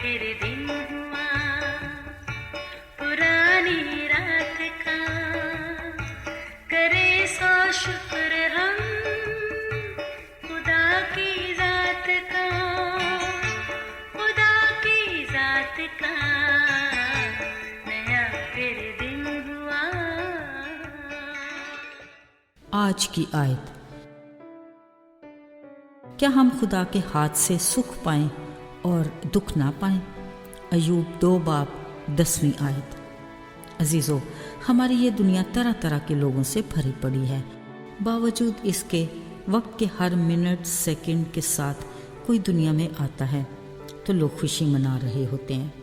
फिर दिन हुआ पुरानी रात का, करे सो शुक्र हम खुदा की जात का, खुदा की जात का, नया फिर दिन हुआ। आज की आयत। क्या हम खुदा के हाथ से सुख पाएं और दुख ना पाएं? अय्यूब 2 बाब 10वीं आयत। अजीज़ों, हमारी ये दुनिया तरह तरह के लोगों से भरी पड़ी है। बावजूद इसके वक्त के हर मिनट सेकंड के साथ कोई दुनिया में आता है तो लोग खुशी मना रहे होते हैं,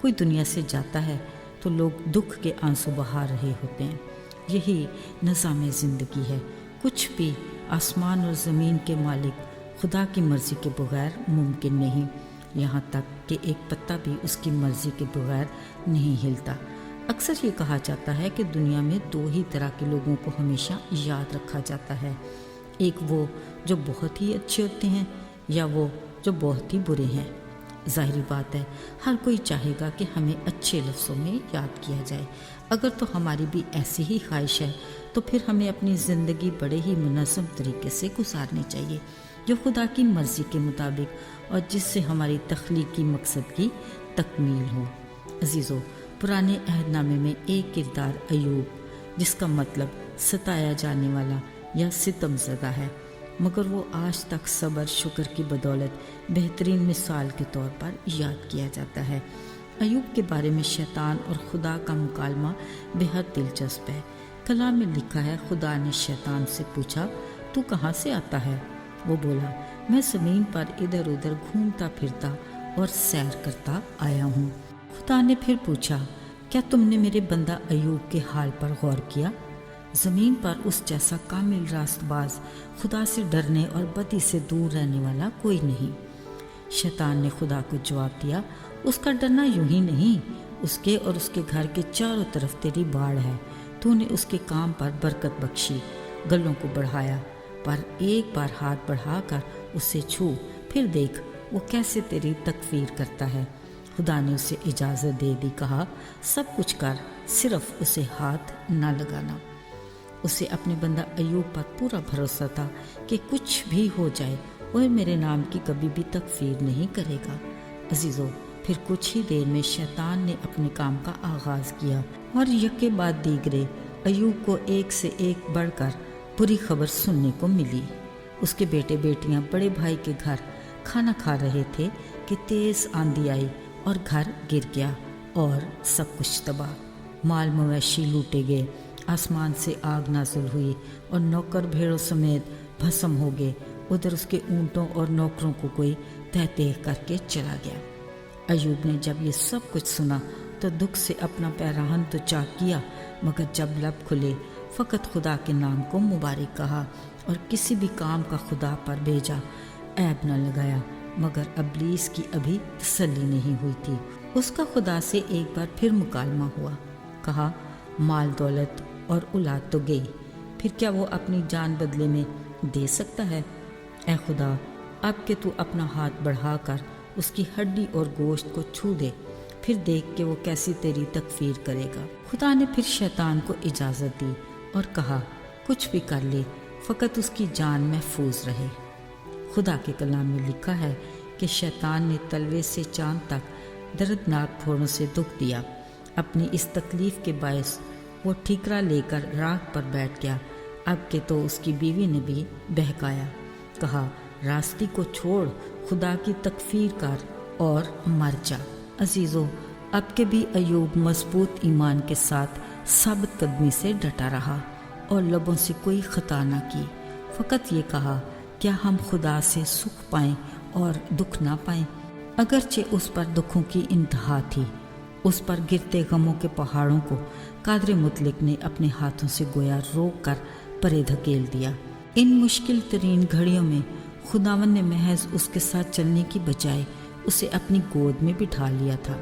कोई दुनिया से जाता है तो लोग दुख के आंसू बहा रहे होते हैं। यही निज़ाम ज़िंदगी है। कुछ भी आसमान और ज़मीन के मालिक खुदा की मर्ज़ी के बगैर मुमकिन नहीं, यहाँ तक कि एक पत्ता भी उसकी मर्ज़ी के बगैर नहीं हिलता। अक्सर ये कहा जाता है कि दुनिया में 2 ही तरह के लोगों को हमेशा याद रखा जाता है, एक वो जो बहुत ही अच्छे होते हैं या वो जो बहुत ही बुरे हैं। ज़ाहिरी बात है, हर कोई चाहेगा कि हमें अच्छे लफ्ज़ों में याद किया जाए। अगर तो हमारी भी ऐसी ही ख्वाहिश है तो फिर हमें अपनी ज़िंदगी बड़े ही मुनज़्ज़म तरीके से गुजारनी चाहिए, जो खुदा की मर्ज़ी के मुताबिक और जिससे हमारी तख्लीकी मकसद की तकमील हो। अजीज़ों, पुराने अहदनामे में एक किरदार अय्यूब, जिसका मतलब सताया जाने वाला या सितमज़दा है, मगर वो आज तक सब्र शुक्र की बदौलत बेहतरीन मिसाल के तौर पर याद किया जाता है। अय्यूब के बारे में शैतान और खुदा का मुकालमा बेहद दिलचस्प है। कलाम में लिखा है, खुदा ने शैतान से पूछा, तू कहाँ से आता है? वो बोला, मैं ज़मीन पर इधर उधर घूमता फिरता और सैर करता आया हूँ। खुदा ने फिर पूछा, क्या तुमने मेरे बंदा अय्यूब के हाल पर गौर किया? ज़मीन पर उस जैसा कामिल रास्तबाज, खुदा से डरने और बदी से दूर रहने वाला कोई नहीं। शैतान ने खुदा को जवाब दिया, उसका डरना यूं ही नहीं, उसके और उसके घर के चारों तरफ तेरी बाड़ है। तूने उसके काम पर बरकत बख्शी, गलों को बढ़ाया, पर एक बार हाथ बढ़ाकर उसे छू, फिर देख वो कैसे तेरी तकफीर करता है। खुदा ने उसे इजाज़त दे दी, कहा, सब कुछ कर, सिर्फ उसे हाथ ना लगाना। उसे अपने बंदा अय्यूब पर पूरा भरोसा था कि कुछ भी हो जाए वह मेरे नाम की कभी भी तकफीर नहीं करेगा। अजीज़ों, फिर कुछ ही देर में शैतान ने अपने काम का आगाज़ किया और यके बाद दीगरे अय्यूब को एक से एक बढ़कर बुरी खबर सुनने को मिली। उसके बेटे बेटियां बड़े भाई के घर खाना खा रहे थे कि तेज़ आंधी आई और घर गिर गया और सब कुछ तबाह। माल मवेशी लूटे गए, आसमान से आग नाज़िल हुई और नौकर भेड़ों समेत भस्म हो गए। उधर उसके ऊँटों और नौकरों को कोई तह तह करके चला गया। अय्यूब ने जब ये सब कुछ सुना तो दुख से अपना पैराहन तो चाक किया, मगर जब लब खुले फ़कत खुदा के नाम को मुबारक कहा और किसी भी काम का खुदा पर भेजा ऐब न लगाया। मगर अबलीस की अभी तसल्ली नहीं हुई थी। उसका खुदा से एक बार फिर मुकालमा हुआ। कहा, माल दौलत और औलाद तो गई, फिर क्या वो अपनी जान बदले में दे सकता है? ऐ खुदा, अब के तू अपना हाथ बढ़ाकर उसकी हड्डी और गोश्त को छू दे, फिर देख के वो कैसी तेरी तकफीर करेगा। खुदा ने फिर शैतान को इजाज़त दी और कहा, कुछ भी कर ले, फ़कत उसकी जान महफूज रहे। खुदा के कलाम में लिखा है कि शैतान ने तलवे से चांद तक दर्दनाक फोड़ों से दुख दिया। अपनी इस तकलीफ़ के बायस वो ठीकरा लेकर राख पर बैठ गया। अब के तो उसकी बीवी ने भी बहकाया, कहा, रास्ती को छोड़, खुदा की तकफीर कर और मर जा। अजीज़ों, अब के भी अय्यूब मजबूत ईमान के साथ साबित कदमी से डटा रहा और लबों से कोई खता न की। फ़कत ये कहा, क्या हम खुदा से सुख पाएं और दुख ना पाएं? अगरचे उस पर दुखों की इंतहा थी, उस पर गिरते गमों के पहाड़ों को कादर मुतलिक ने अपने हाथों से गोया रोक कर परे धकेल दिया। इन मुश्किल तरीन घड़ियों में खुदावन ने महज उसके साथ चलने की बजाय उसे अपनी गोद में बिठा लिया था।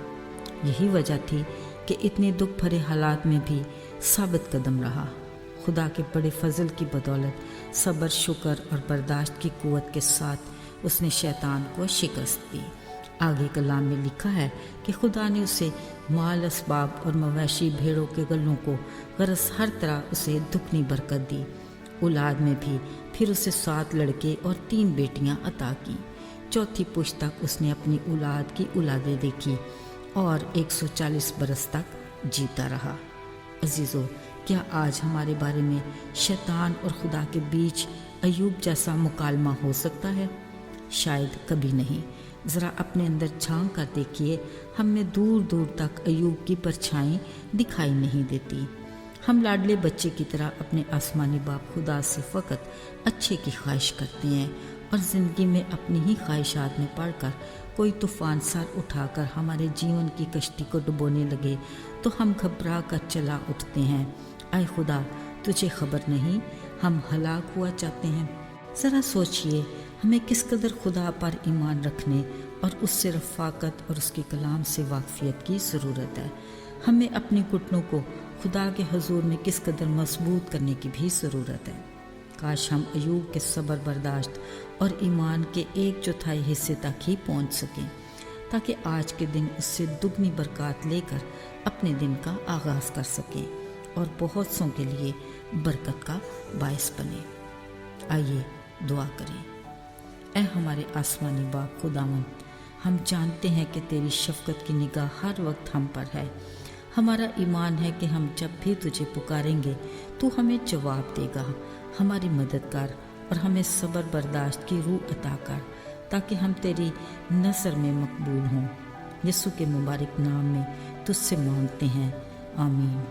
यही वजह थी कि इतने दुख भरे हालात में भी साबित कदम रहा। खुदा के बड़े फजल की बदौलत सब्र, शुक्र और बर्दाश्त की कुव्वत के साथ उसने शैतान को शिकस्त दी आगे कलाम में लिखा है कि खुदा ने उसे माल असबाब और मवेशी भेड़ों के गलों को गरज हर तरह उसे दुगनी बरकत दी। औलाद में भी फिर उसे 7 लड़के और 3 बेटियां अता की। चौथी पुश्त तक उसने अपनी औलाद की औलादें देखी और 140 बरस तक जीता रहा। अजीज़ों, क्या आज हमारे बारे में शैतान और खुदा के बीच अय्यूब जैसा मुकालमा हो सकता है? शायद कभी नहीं। ज़रा अपने अंदर झांक कर देखिए, हमें दूर दूर तक अय्यूब की परछाई दिखाई नहीं देती। हम लाडले बच्चे की तरह अपने आसमानी बाप खुदा से फ़कत अच्छे की ख्वाहिश करते हैं और ज़िंदगी में अपनी ही ख्वाहिशात में पड़कर कोई तूफ़ान सर उठाकर हमारे जीवन की कश्ती को डुबोने लगे तो हम घबरा कर चला उठते हैं। आए खुदा, तुझे खबर नहीं हम हलाक हुआ चाहते हैं। ज़रा सोचिए, हमें किस कदर खुदा पर ईमान रखने और उससे रफ़ाकत और उसके कलाम से वाक़फ़ियत की ज़रूरत है। हमें अपने घुटनों को खुदा के हजूर में किस कदर मजबूत करने की भी ज़रूरत है। काश हम अय्यूब के सब्र बर्दाश्त और ईमान के 1/4 हिस्से तक ही पहुँच सकें, ताकि आज के दिन उससे दुगनी बरकत लेकर अपने दिन का आगाज़ कर सकें और बहुत सौ के लिए बरकत का बायस बने। आइए दुआ करें। ऐ हमारे आसमानी बाप खुदावन, हम जानते हैं कि तेरी शफ़क़त की निगाह हर वक्त हम पर है। हमारा ईमान है कि हम जब भी तुझे पुकारेंगे तू हमें जवाब देगा। हमारी मदद कर और हमें सब्र बर्दाश्त की रूह अता कर, ताकि हम तेरी नज़र में मकबूल हों। यीशु के मुबारक नाम में तुझसे मांगते हैं, आमीन।